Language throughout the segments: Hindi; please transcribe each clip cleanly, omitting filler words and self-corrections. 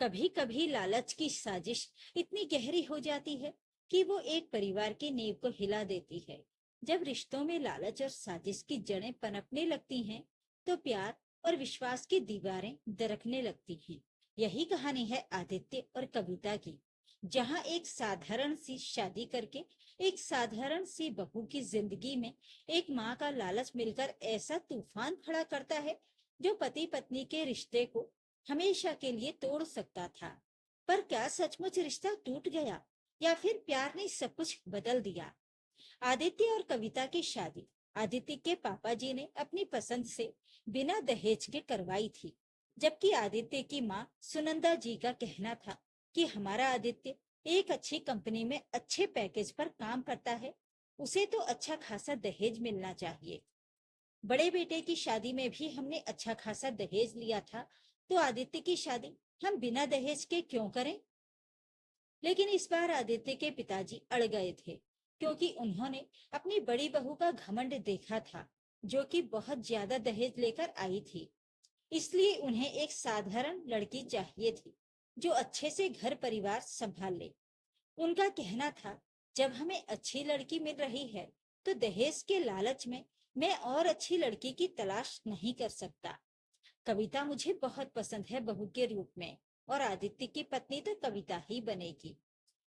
कभी कभी लालच की साजिश इतनी गहरी हो जाती है कि वो एक परिवार की नींव को हिला देती है। जब रिश्तों में लालच और साजिश की जड़ें पनपने लगती हैं, तो प्यार और विश्वास की दीवारें दरकने लगती हैं। यही कहानी है आदित्य और कविता की, जहां एक साधारण सी शादी करके एक साधारण सी बहू की जिंदगी में एक माँ का लालच मिलकर ऐसा तूफान खड़ा करता है जो पति पत्नी के रिश्ते को हमेशा के लिए तोड़ सकता था। पर क्या सचमुच रिश्ता टूट गया या फिर प्यार ने सब कुछ बदल दिया? आदित्य और कविता की शादी आदित्य के पापा जी ने अपनी पसंद से बिना दहेज के करवाई थी, जबकि आदित्य की माँ सुनंदा जी का कहना था कि हमारा आदित्य एक अच्छी कंपनी में अच्छे पैकेज पर काम करता है, उसे तो अच्छा खासा दहेज मिलना चाहिए। बड़े बेटे की शादी में भी हमने अच्छा खासा दहेज लिया था, तो आदित्य की शादी हम बिना दहेज के क्यों करें? लेकिन इस बार आदित्य के पिताजी अड़ गए थे, क्योंकि उन्होंने अपनी बड़ी बहू का घमंड देखा था, जो कि बहुत ज्यादा दहेज लेकर आई थी। इसलिए उन्हें एक साधारण लड़की चाहिए थी, जो अच्छे से घर परिवार संभाल ले। उनका कहना था, जब हमें अच्छी लड़की मिल रही है, तो दहेज के लालच में मैं और अच्छी लड़की की तलाश नहीं कर सकता। कविता मुझे बहुत पसंद है बहू के रूप में, और आदित्य की पत्नी तो कविता ही बनेगी।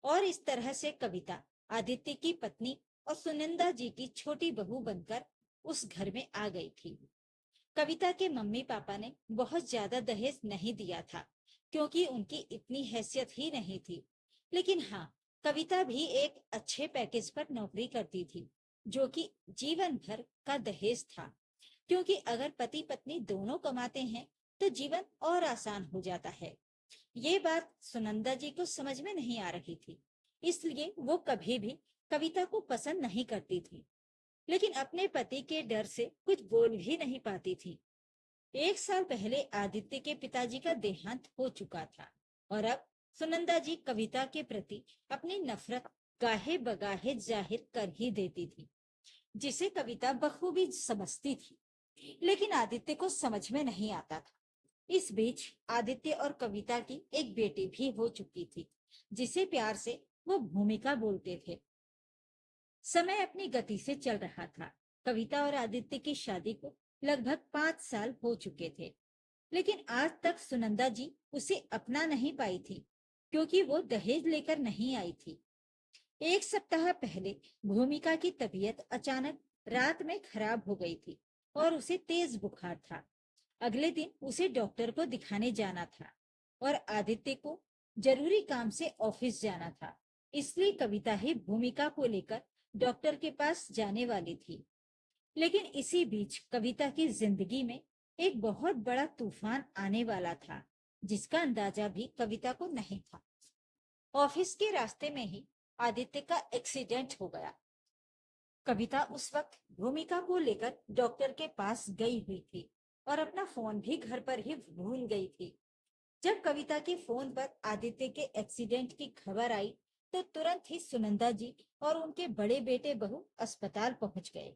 और इस तरह से कविता आदित्य की पत्नी और सुनंदा जी की छोटी बहू बनकर उस घर में आ गई थी। कविता के मम्मी पापा ने बहुत ज्यादा दहेज नहीं दिया था, क्योंकि उनकी इतनी हैसियत ही नहीं थी। लेकिन हाँ, कविता भी एक अच्छे पैकेज पर नौकरी करती थी, जो कि जीवन भर का दहेज था। क्योंकि अगर पति पत्नी दोनों कमाते हैं, तो जीवन और आसान हो जाता है। ये बात सुनंदा जी को समझ में नहीं आ रही थी, इसलिए वो कभी भी कविता को पसंद नहीं करती थी, लेकिन अपने पति के डर से कुछ बोल भी नहीं पाती थी। एक साल पहले आदित्य के पिताजी का देहांत हो चुका था, और अब सुनंदा जी कविता के प्रति अपनी नफरत गाहे बगाहे जाहिर कर ही देती थी, जिसे कविता बखूबी समझती थी, लेकिन आदित्य को समझ में नहीं आता था। इस बीच आदित्य और कविता की एक बेटी भी हो चुकी थी, जिसे प्यार से वो भूमिका बोलते थे। समय अपनी गति से चल रहा था। कविता और आदित्य की शादी को लगभग 5 साल हो चुके थे, लेकिन आज तक सुनंदा जी उसे अपना नहीं पाई थी, क्योंकि वो दहेज लेकर नहीं आई थी। एक सप्ताह पहले भूमिका की तबीयत अचानक रात में खराब हो गई थी, और उसे तेज बुखार था। अगले दिन उसे डॉक्टर को दिखाने जाना था, और आदित्य को जरूरी काम से ऑफिस जाना था। इसलिए कविता ही भूमिका को लेकर डॉक्टर के पास जाने वाली थी। लेकिन इसी बीच कविता की जिंदगी में एक बहुत बड़ा तूफान आने वाला था, जिसका अंदाजा भी कविता को नहीं था। ऑफिस के रास्ते में ही आदित्य का एक्सीडेंट हो गया। कविता उस वक्त भूमिका को लेकर डॉक्टर के पास गई हुई थी, और अपना फोन भी घर पर ही भूल गई थी। जब कविता के फोन पर आदित्य के एक्सीडेंट की खबर आई, तो तुरंत ही सुनंदा जी और उनके बड़े बेटे बहू अस्पताल पहुंच गए।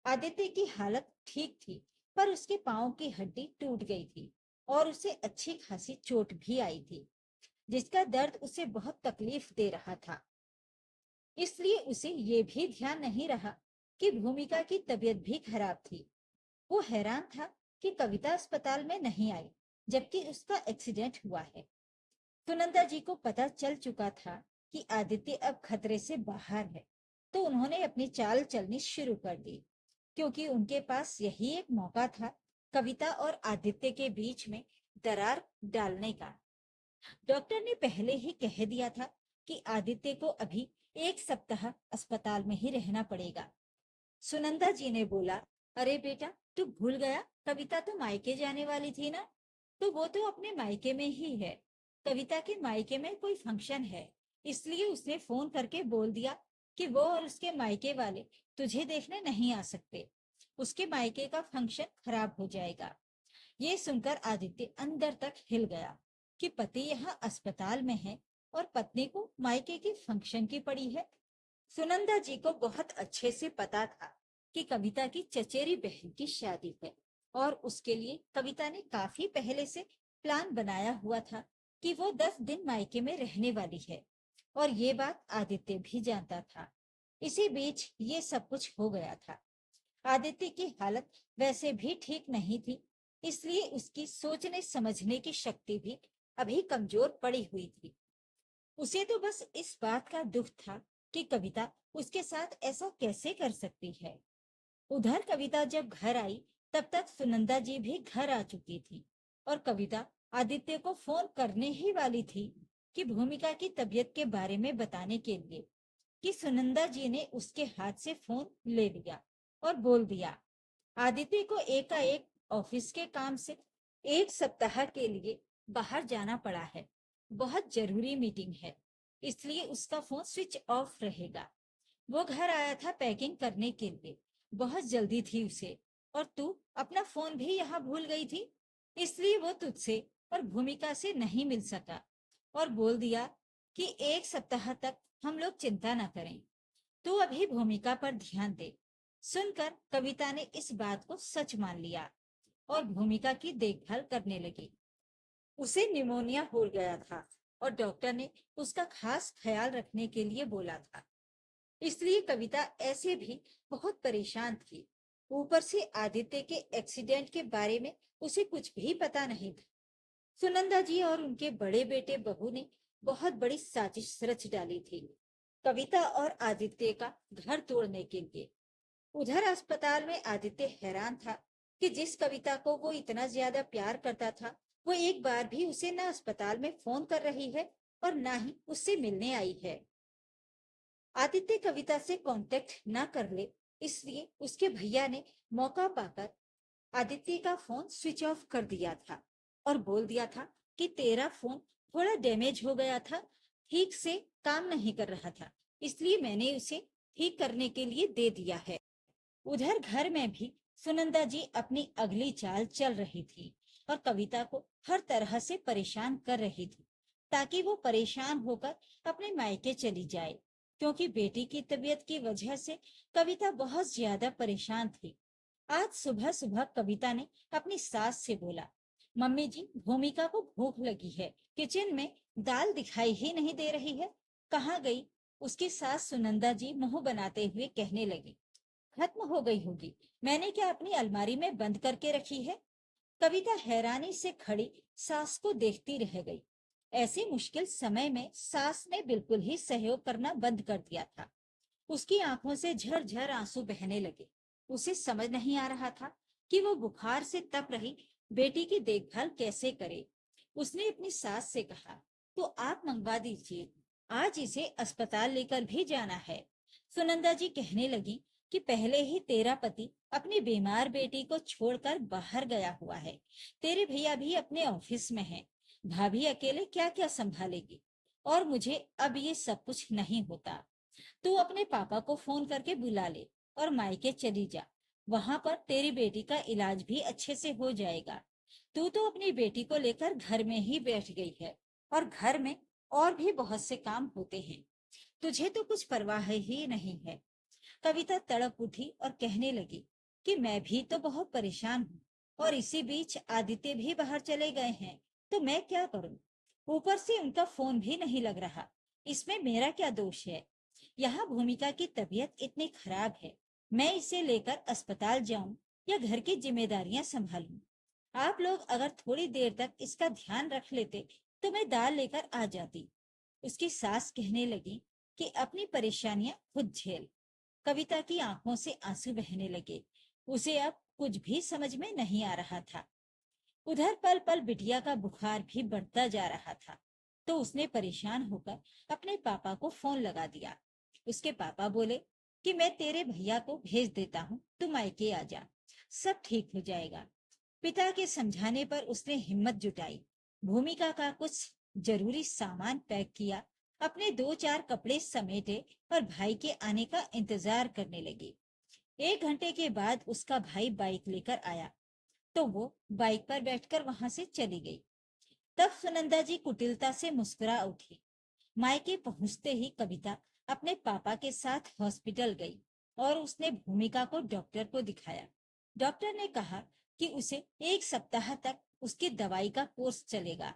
आदित्य की हालत ठीक थी, पर उसके पांव की हड्डी टूट गई थी, और उसे अच्छी खासी चोट भी आई थी, जिसका दर्द उसे बहुत तकलीफ दे रहा था। इसलिए उसे ये भी ध्यान नहीं रहा कि भूमिका की तबीयत भी खराब थी। वो हैरान था कि कविता अस्पताल में नहीं आई, जबकि उसका एक्सीडेंट हुआ है। सुनंदा जी को पता चल चुका था कि आदित्य अब खतरे से बाहर है, तो उन्होंने अपनी चाल चलनी शुरू कर दी, क्योंकि उनके पास यही एक मौका था कविता और आदित्य के बीच में दरार डालने का। डॉक्टर ने पहले ही कह दिया था कि आदित्य को अभी 1 सप्ताह अस्पताल में ही रहना पड़ेगा। सुनंदा जी ने बोला, अरे बेटा, तू भूल गया, कविता तो मायके जाने वाली थी ना? तो वो तो अपने मायके में ही है। कविता के मायके में कोई फंक्शन है, इसलिए उसने फोन करके बोल दिया कि वो और उसके मायके वाले तुझे देखने नहीं आ सकते। उसके मायके का फंक्शन खराब हो जाएगा। ये सुनकर आदित्य अंदर तक हिल गया कि पति यहाँ अस्पताल में है और पत्नी को मायके की फंक्शन की पड़ी है। सुनंदा जी को बहुत अच्छे से पता था कि कविता की चचेरी बहन की शादी है, और उसके लिए कविता ने काफी पहले से प्लान बनाया हुआ था कि वो 10 दिन मायके में रहने वाली है, और ये बात आदित्य भी जानता था। इसी बीच ये सब कुछ हो गया था। आदित्य की हालत वैसे भी ठीक नहीं थी, इसलिए उसकी सोचने समझने की शक्ति भी अभी कमजोर पड़ी हुई थी। उसे तो बस इस बात का दुख था कि कविता उसके साथ ऐसा कैसे कर सकती है। उधर कविता जब घर आई, तब तक सुनंदा जी भी घर आ चुकी थी, और कविता आदित्य को फोन करने ही वाली थी कि भूमिका की तबीयत के बारे में बताने के लिए, कि सुनंदा जी ने उसके हाथ से फोन ले लिया और बोल दिया, आदित्य को एकाएक ऑफिस के काम से 1 सप्ताह के लिए बाहर जाना पड़ा है। बहुत जरूरी मीटिंग है, इसलिए उसका फोन स्विच ऑफ रहेगा। वो घर आया था पैकिंग करने के लिए, बहुत जल्दी थी उसे, और तू अपना फोन भी यहाँ भूल गई थी, इसलिए वो तुझसे और भूमिका से नहीं मिल सका, और बोल दिया कि 1 सप्ताह तक हम लोग चिंता न करें, तू अभी भूमिका पर ध्यान दे। सुनकर कविता ने इस बात को सच मान लिया और भूमिका की देखभाल करने लगी। उसे निमोनिया हो गया था, और डॉक्टर ने उसका खास ख्याल रखने के लिए बोला था, इसलिए कविता ऐसे भी बहुत परेशान थी। ऊपर से आदित्य के एक्सीडेंट के बारे में उसे कुछ भी पता नहीं था। सुनंदा जी और उनके बड़े बेटे बहू ने बहुत बड़ी साजिश रच डाली थी कविता और आदित्य का घर तोड़ने के लिए। उधर अस्पताल में आदित्य हैरान था कि जिस कविता को वो इतना ज्यादा प्यार करता था, वो एक बार भी उसे न अस्पताल में फोन कर रही है और न ही उससे मिलने आई है। आदित्य कविता से कांटेक्ट न कर ले, इसलिए उसके भैया ने मौका पाकर आदित्य का फोन स्विच ऑफ कर दिया था और बोल दिया था कि तेरा फोन थोड़ा डैमेज हो गया था, ठीक से काम नहीं कर रहा था, इसलिए मैंने उसे ठीक करने के लिए दे दिया है। उधर घर में भी सुनंदा जी अपनी अगली चाल चल रही थी और कविता को हर तरह से परेशान कर रही थी, ताकि वो परेशान होकर अपने मायके चली जाए, क्योंकि बेटी की तबीयत की वजह से कविता बहुत ज्यादा परेशान थी। आज सुबह सुबह कविता ने अपनी सास से बोला, मम्मी जी, भूमिका को भूख लगी है, किचन में दाल दिखाई ही नहीं दे रही है, कहाँ गई? उसकी सास सुनंदा जी मुंह बनाते हुए कहने लगी, खत्म हो गई होगी, मैंने क्या अपनी अलमारी में बंद करके रखी है? कविता हैरानी से खड़ी सास को देखती रह गई। ऐसे मुश्किल समय में सास ने बिल्कुल ही सहयोग करना बंद कर दिया था। उसकी आंखों से झरझर आंसू बहने लगे। उसे समझ नहीं आ रहा था कि वो बुखार से तप रही बेटी की देखभाल कैसे करे। उसने अपनी सास से कहा, तो आप मंगवा दीजिए, आज इसे अस्पताल लेकर भी जाना है। सुनंदा जी कहने लगी कि पहले ही तेरा पति अपनी बीमार बेटी को छोड़कर बाहर गया हुआ है, तेरे भैया भी अपने ऑफिस में हैं, भाभी अकेले क्या क्या संभालेगी, और मुझे अब ये सब कुछ नहीं होता। तू अपने पापा को फोन करके बुला ले और मायके चली जा, वहां पर तेरी बेटी का इलाज भी अच्छे से हो जाएगा। तू तो अपनी बेटी को लेकर घर में ही बैठ गई है, और घर में और भी बहुत से काम होते हैं, तुझे तो कुछ परवाह ही नहीं है। कविता तड़प उठी और कहने लगी कि मैं भी तो बहुत परेशान हूँ, और इसी बीच आदित्य भी बाहर चले गए हैं, तो मैं क्या करूँ? ऊपर से उनका फोन भी नहीं लग रहा, इसमें मेरा क्या दोष है? यहाँ भूमिका की तबीयत इतनी खराब है, मैं इसे लेकर अस्पताल जाऊं या घर की जिम्मेदारियां संभालूं? आप लोग अगर थोड़ी देर तक इसका ध्यान रख लेते तो मैं दाल लेकर आ जाती। उसकी सास कहने लगी कि अपनी परेशानियां खुद झेल। कविता की आंखों से आंसू बहने लगे। उसे अब कुछ भी समझ में नहीं आ रहा था। उधर पल पल बिटिया का बुखार भी बढ़ता जा रहा था, तो उसने परेशान होकर अपने पापा को फोन लगा दिया। उसके पापा बोले कि मैं तेरे भैया को भेज देता हूँ, तू मायके आ जा, सब ठीक हो जाएगा। पिता के समझाने पर उसने हिम्मत जुटाई, भूमिका का कुछ जरूरी सामान पैक किया, अपने 2-4 कपड़े समेटे और भाई के आने का इंतजार करने लगी। 1 घंटे के बाद उसका भाई बाइक लेकर आया, तो वो बाइक पर बैठकर वहां से चली गई। तब सुनंदा जी कुटिलता से मुस्कुरा उठी। मायके पहुंचते ही कविता अपने पापा के साथ हॉस्पिटल गई और उसने भूमिका को डॉक्टर को दिखाया। डॉक्टर ने कहा कि उसे 1 सप्ताह तक उसकी दवाई का कोर्स चलेगा।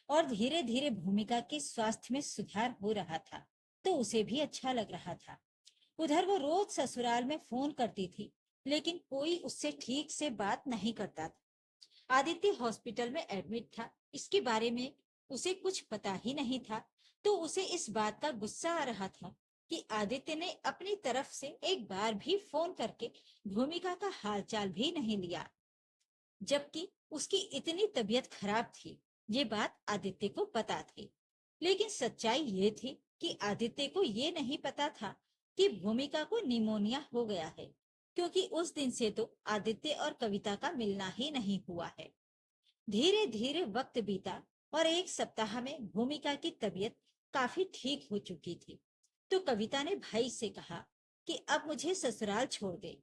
और धीरे धीरे भूमिका के स्वास्थ्य में सुधार हो रहा था, तो उसे भी अच्छा लग रहा था। उधर वो रोज ससुराल में फोन करती थी, लेकिन कोई उससे ठीक से बात नहीं करता था। आदित्य हॉस्पिटल में एडमिट था, इसके बारे में उसे कुछ पता ही नहीं था, तो उसे इस बात का गुस्सा आ रहा था कि आदित्य ने अपनी तरफ से एक बार भी फोन करके भूमिका का हालचाल भी नहीं लिया, जबकि उसकी इतनी तबीयत खराब थी। ये बात आदित्य को पता थी, लेकिन सच्चाई ये थी कि आदित्य को ये नहीं पता था कि भूमिका को निमोनिया हो गया है, क्योंकि उस दिन से तो आदित्य और कविता का मिलना ही नहीं हुआ है। धीरे धीरे वक्त बीता और एक सप्ताह में भूमिका की तबीयत काफी ठीक हो चुकी थी। तो कविता ने भाई से कहा कि अब मुझे ससुराल छोड़ दे,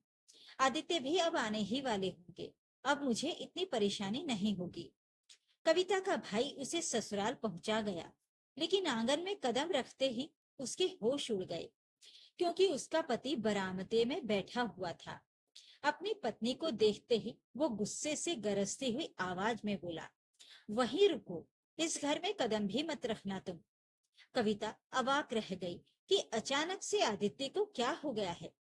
आदित्य भी अब आने ही वाले होंगे, अब मुझे इतनी परेशानी नहीं होगी। कविता का भाई उसे ससुराल पहुंचा गया, लेकिन आंगन में कदम रखते ही उसके होश उड़ गए, क्योंकि उसका पति बरामदे में बैठा हुआ था। अपनी पत्नी को देखते ही वो गुस्से से गरजती हुई आवाज में बोला, वहीं रुको, इस घर में कदम भी मत रखना तुम। कविता अवाक रह गई कि अचानक से आदित्य को क्या हो गया है।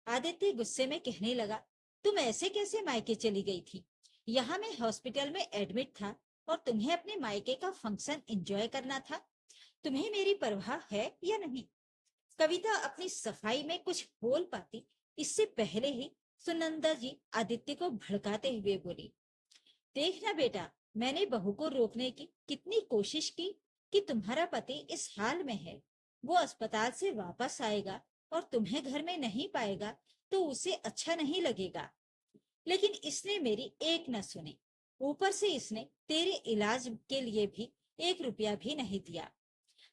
आदित्य गुस्से में कहने लगा, तुम ऐसे कैसे मायके चली गई थी? यहाँ मैं हॉस्पिटल में एडमिट था और तुम्हें अपने मायके का फंक्शन एंजॉय करना था। तुम्हें मेरी परवाह है या नहीं? कविता अपनी सफाई में कुछ बोल पाती, इससे पहले ही सुनंदा जी आदित्य को भड़काते हुए बोली, देखना बेटा, मैंने बहू को रोकने की कितनी कोशिश की कि तुम्हारा पति इस हाल में है। वो अस्पताल से वापस आएगा और तुम्हें घर में नहीं पाएगा तो उसे अच्छा नहीं लगेगा। लेकिन इसने मेरी एक न सुनी। ऊपर से इसने तेरे इलाज के लिए भी 1 रुपया भी नहीं दिया।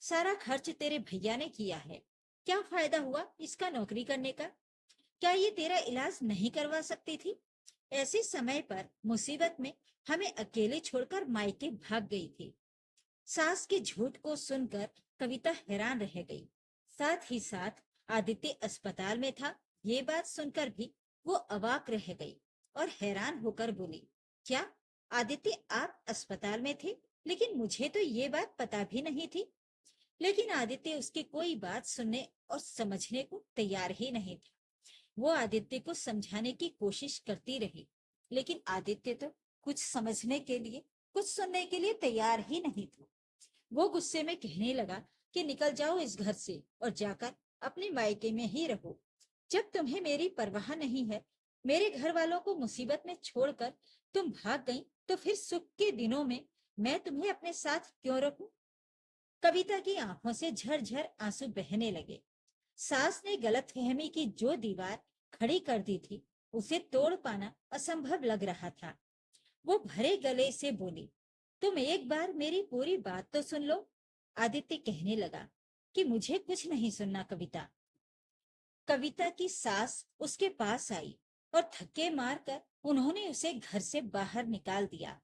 सारा खर्च तेरे भैया ने किया है। क्या फायदा हुआ इसका नौकरी करने का? क्या ये तेरा इलाज नहीं करवा सकती थी? ऐसे समय पर मुसीबत में हमें अकेले छोड़कर मायके भाग गई थी। सास के झूठ को सुनकर कविता हैरान रह गई। साथ ही साथ आदित्य अस्पताल में था, ये बात सुनकर भी वो अवाक रह गई और हैरान होकर बोली, क्या आदित्य आप अस्पताल में थे? लेकिन मुझे तो ये बात पता भी नहीं थी। लेकिन आदित्य उसकी कोई बात सुनने और समझने को तैयार ही नहीं था। वो आदित्य को समझाने की कोशिश करती रही, लेकिन आदित्य तो कुछ समझने के लिए, कुछ सुनने के लिए तैयार ही नहीं था। वो गुस्से में कहने लगा कि निकल जाओ इस घर से और जाकर अपने मायके में ही रहो। जब तुम्हें मेरी परवाह नहीं है, मेरे घर वालों को मुसीबत में छोड़कर तुम भाग गई, तो फिर सुख के दिनों में मैं तुम्हें अपने साथ क्यों रखूं? कविता की आंखों से झरझर आंसू बहने लगे। सास ने गलतफहमी की जो दीवार खड़ी कर दी थी, उसे तोड़ पाना असंभव लग रहा था। वो भरे गले से बोली, तुम एक बार मेरी पूरी बात तो सुन लो। आदित्य कहने लगा कि मुझे कुछ नहीं सुनना कविता। कविता की सास उसके पास आई और धक्के मारकर उन्होंने उसे घर से बाहर निकाल दिया।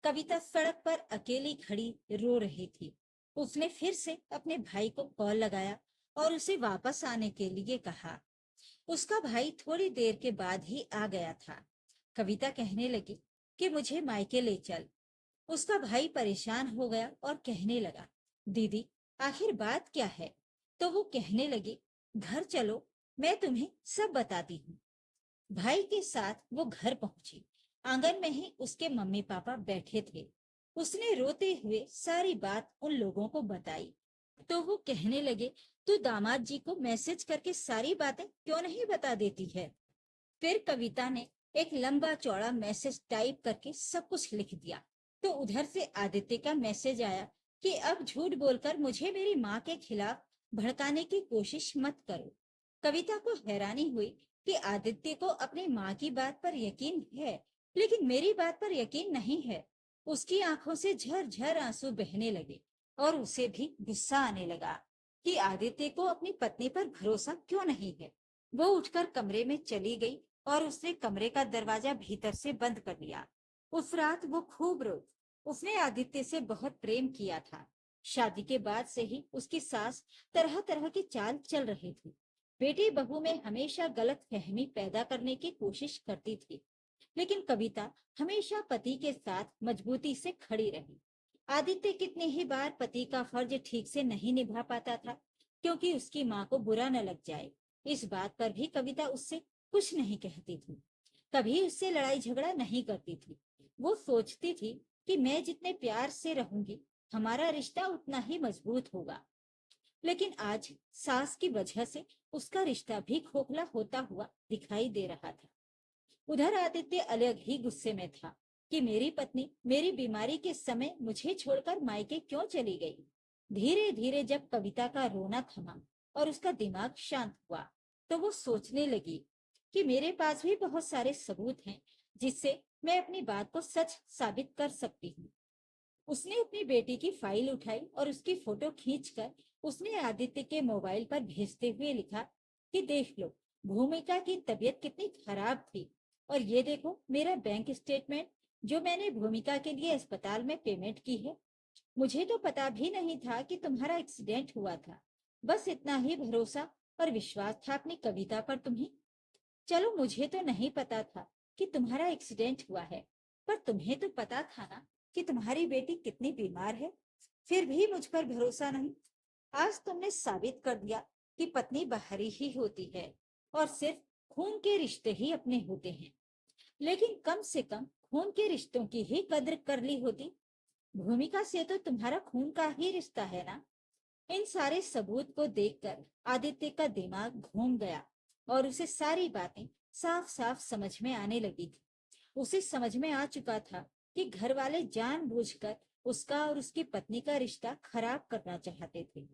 कविता सड़क पर अकेली खड़ी रो रही थी। उसने फिर से अपने भाई को कॉल लगाया और उसे वापस आने के लिए कहा। उसका भाई थोड़ी देर के बाद ही आ गया था। कविता कहने लगी कि मुझे मायके ले चल। उसका भाई परेशान हो गया और कहने लगा, दीदी आखिर बात क्या है? तो वो कहने लगी, घर चलो, मैं तुम्हें सब बताती हूँ। भाई के साथ वो घर पहुंची। आंगन में ही उसके मम्मी पापा बैठे थे। उसने रोते हुए सारी बात उन लोगों को बताई। तो वो कहने लगे, तू दामाद जी को मैसेज करके सारी बातें क्यों नहीं बता देती है? फिर कविता ने एक लंबा चौड़ा मैसेज टाइप करके सब कुछ लिख दिया। तो उधर से आदित्य का मैसेज आया कि अब झूठ बोलकर मुझे मेरी माँ के खिलाफ भड़काने की कोशिश मत करो। कविता को हैरानी हुई कि आदित्य को अपनी माँ की बात पर यकीन है, लेकिन मेरी बात पर यकीन नहीं है। उसकी आंखों से झरझर आंसू बहने लगे और उसे भी गुस्सा आने लगा कि आदित्य को अपनी पत्नी पर भरोसा क्यों नहीं है। वो उठकर कमरे में चली गई और उसने कमरे का दरवाजा भीतर से बंद कर लिया। उस रात वो खूब रोई। उसने आदित्य से बहुत प्रेम किया था। शादी के बाद से ही उसकी सास तरह तरह की चाल चल रही थी। बेटी बहू में हमेशा गलत फहमी पैदा करने की कोशिश करती थी, लेकिन कविता हमेशा पति के साथ मजबूती से खड़ी रही। आदित्य कितने ही बार पति का फर्ज ठीक से नहीं निभा पाता था, क्योंकि उसकी माँ को बुरा न लग जाए। इस बात पर भी कविता उससे कुछ नहीं कहती थी, कभी उससे लड़ाई झगड़ा नहीं करती थी। वो सोचती थी कि मैं जितने प्यार से रहूंगी, हमारा रिश्ता उतना ही मजबूत होगा। लेकिन आज सास की वजह से उसका रिश्ता भी खोखला होता हुआ दिखाई दे रहा था। उधर आदित्य अलग ही गुस्से में था कि मेरी पत्नी मेरी बीमारी के समय मुझे छोड़कर मायके क्यों चली गई। धीरे धीरे जब कविता का रोना थमा और उसका दिमाग शांत हुआ, तो वो सोचने लगी कि मेरे पास भी बहुत सारे सबूत हैं जिससे मैं अपनी बात को सच साबित कर सकती हूँ। उसने अपनी बेटी की फाइल उठाई और उसकी फोटो खींचकर उसने आदित्य के मोबाइल पर भेजते हुए लिखा कि देख लो, भूमिका की तबीयत कितनी खराब थी, और ये देखो मेरा बैंक स्टेटमेंट जो मैंने भूमिका के लिए अस्पताल में पेमेंट की है। मुझे तो पता भी नहीं था कि तुम्हारा एक्सीडेंट हुआ था। बस इतना ही भरोसा और विश्वास था अपनी कविता पर तुम्हें। चलो, मुझे तो नहीं पता था कि तुम्हारा एक्सीडेंट हुआ है, पर तुम्हें तो पता था ना कि तुम्हारी बेटी कितनी बीमार है। फिर भी मुझ पर भरोसा नहीं। आज तुमने साबित कर दिया कि पत्नी बाहरी ही होती है और सिर्फ खून के रिश्ते ही अपने होते हैं। लेकिन कम से कम खून के रिश्तों की ही कद्र कर ली होती। भूमिका से तो तुम्हारा खून का ही रिश्ता है ना। इन सारे सबूत को देखकर आदित्य का दिमाग घूम गया और उसे सारी बातें साफ साफ समझ में आने लगी थी। उसे समझ में आ चुका था कि घर वाले जानबूझकर उसका और उसकी पत्नी का रिश्ता खराब करना चाहते थे।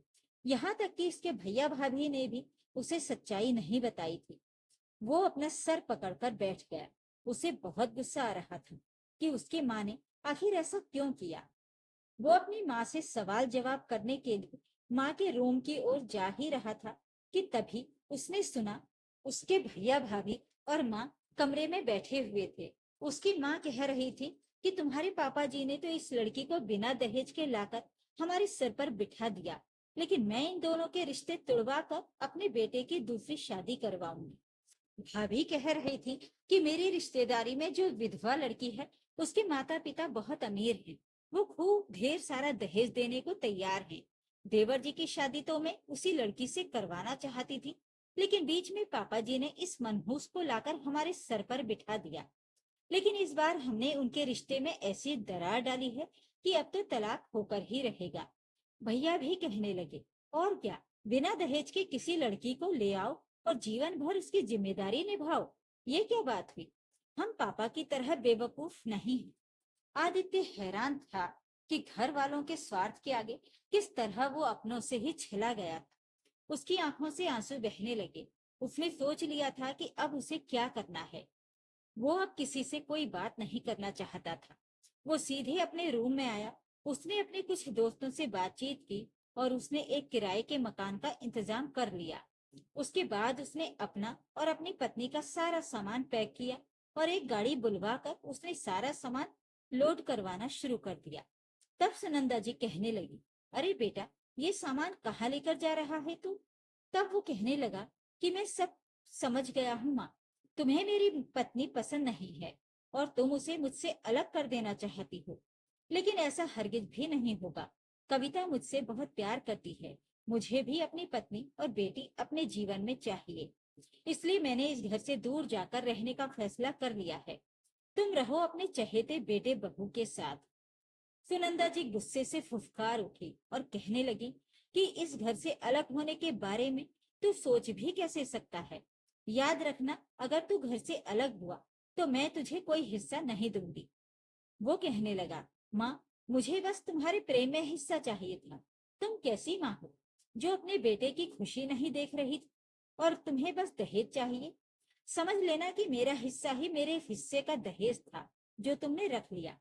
यहाँ तक कि उसके भैया भाभी ने भी उसे सच्चाई नहीं बताई थी। वो अपना सर पकड़कर बैठ गया। उसे बहुत गुस्सा आ रहा था कि उसकी माँ ने आखिर ऐसा क्यों किया। वो अपनी माँ से सवाल जवाब करने के लिए माँ के रूम की ओर जा ही रहा था कि तभी उसने सुना उसके भैया भाभी और माँ कमरे में बैठे हुए थे। उसकी माँ कह रही थी कि तुम्हारे पापा जी ने तो इस लड़की को बिना दहेज के लाकर हमारे सर पर बिठा दिया, लेकिन मैं इन दोनों के रिश्ते तुड़वा कर अपने बेटे की दूसरी शादी करवाऊंगी। भाभी कह रही थी कि मेरी रिश्तेदारी में जो विधवा लड़की है, उसके माता पिता बहुत अमीर हैं। वो खूब ढेर सारा दहेज देने को तैयार हैं। देवर जी की शादी तो मैं उसी लड़की से करवाना चाहती थी, लेकिन बीच में पापा जी ने इस मनहूस को लाकर हमारे सर पर बिठा दिया। लेकिन इस बार हमने उनके रिश्ते में ऐसी दरार डाली है कि अब तो तलाक होकर ही रहेगा। भैया भी कहने लगे, और क्या, बिना दहेज के किसी लड़की को ले आओ और जीवन भर उसकी जिम्मेदारी निभाओ। ये क्या बात हुई? हम पापा की तरह बेवकूफ नहीं हैं। आदित्य हैरान था कि घर वालों के स्वार्थ के आगे किस तरह वो अपनों से ही छिला गया था। उसकी आंखों से आंसू बहने लगे। उसने सोच लिया था कि अब उसे क्या करना है। वो अब किसी से कोई बात नहीं करना चाहता था। वो सीधे अपने रूम में आया। उसने अपने कुछ दोस्तों से बातचीत की और उसने एक किराए के मकान का इंतजाम कर लिया। उसके बाद उसने अपना और अपनी पत्नी का सारा सामान पैक किया और एक गाड़ी बुलवा कर उसने सारा सामान लोड करवाना शुरू कर दिया। तब सुनंदा जी कहने लगी, अरे बेटा, ये सामान कहाँ लेकर जा रहा है तू? तब वो कहने लगा कि मैं सब समझ गया हूँ माँ। तुम्हें मेरी पत्नी पसंद नहीं है और तुम उसे मुझसे अलग कर देना चाहती हो, लेकिन ऐसा हरगिज भी नहीं होगा। कविता मुझसे बहुत प्यार करती है। मुझे भी अपनी पत्नी और बेटी अपने जीवन में चाहिए। इसलिए मैंने इस घर से दूर जाकर रहने का फैसला कर लिया है। तुम रहो अपने चहेते बेटे बहू के साथ। सुनंदा जी गुस्से से फुफकार उठी और कहने लगी कि इस घर से अलग होने के बारे में तू सोच भी कैसे सकता है। याद रखना, अगर तू घर से अलग हुआ तो मैं तुझे कोई हिस्सा नहीं दूंगी। वो कहने लगा, माँ, मुझे बस तुम्हारे प्रेम में हिस्सा चाहिए था। तुम कैसी माँ हो जो अपने बेटे की खुशी नहीं देख रही थी और तुम्हें बस दहेज चाहिए। समझ लेना कि मेरा हिस्सा ही मेरे हिस्से का दहेज था जो तुमने रख लिया।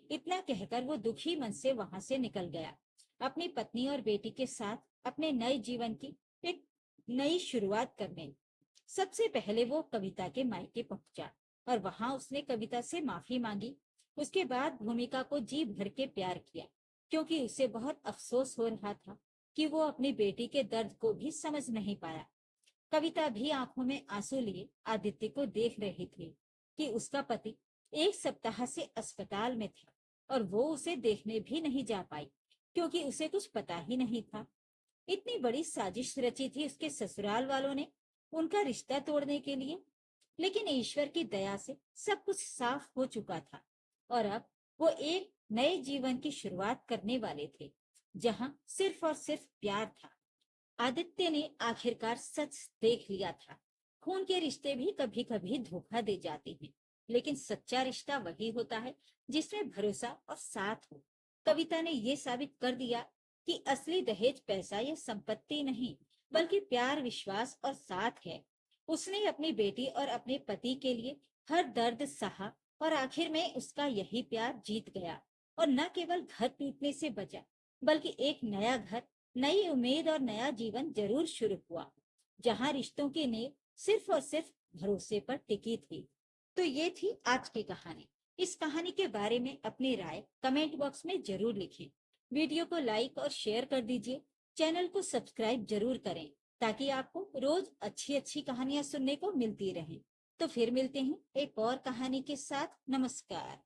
इतना कहकर वो दुखी मन से वहां से निकल गया, अपनी पत्नी और बेटी के साथ अपने नए जीवन की एक नई शुरुआत करने। सबसे पहले वो कविता के मायके पहुंचा और वहां उसने कविता से माफी मांगी। उसके बाद भूमिका को जी भर के प्यार किया, क्योंकि उसे बहुत अफसोस हो रहा था कि वो अपनी बेटी के दर्द को भी समझ नहीं पाया। कविता भी आंखों में आंसू लिए आदित्य को देख रही थी कि उसका पति एक सप्ताह से अस्पताल में था और वो उसे देखने भी नहीं जा पाई क्योंकि उसे कुछ पता ही नहीं था। इतनी बड़ी साजिश रची थी उसके ससुराल वालों ने उनका रिश्ता तोड़ने के लिए। लेकिन ईश्वर की दया से सब कुछ साफ हो चुका था और अब वो एक नए जीवन की शुरुआत करने वाले थे जहां सिर्फ और सिर्फ प्यार था। आदित्य ने आखिरकार सच देख लिया था। खून के रिश्ते भी कभी कभी धोखा दे जाते हैं, लेकिन सच्चा रिश्ता वही होता है जिसमें भरोसा और साथ हो। कविता ने ये साबित कर दिया कि असली दहेज पैसा या संपत्ति नहीं, बल्कि प्यार, विश्वास और साथ है। उसने अपनी बेटी और अपने पति के लिए हर दर्द सहा और आखिर में उसका यही प्यार जीत गया और न केवल घर टूटने से बचा, बल्कि एक नया घर, नई उम्मीद और नया जीवन जरूर शुरू हुआ जहां रिश्तों की नींव सिर्फ और सिर्फ भरोसे पर टिकी थी। तो ये थी आज की कहानी। इस कहानी के बारे में अपनी राय कमेंट बॉक्स में जरूर लिखें। वीडियो को लाइक और शेयर कर दीजिए। चैनल को सब्सक्राइब जरूर करें ताकि आपको रोज अच्छी अच्छी कहानियां सुनने को मिलती रहें। तो फिर मिलते हैं एक और कहानी के साथ। नमस्कार।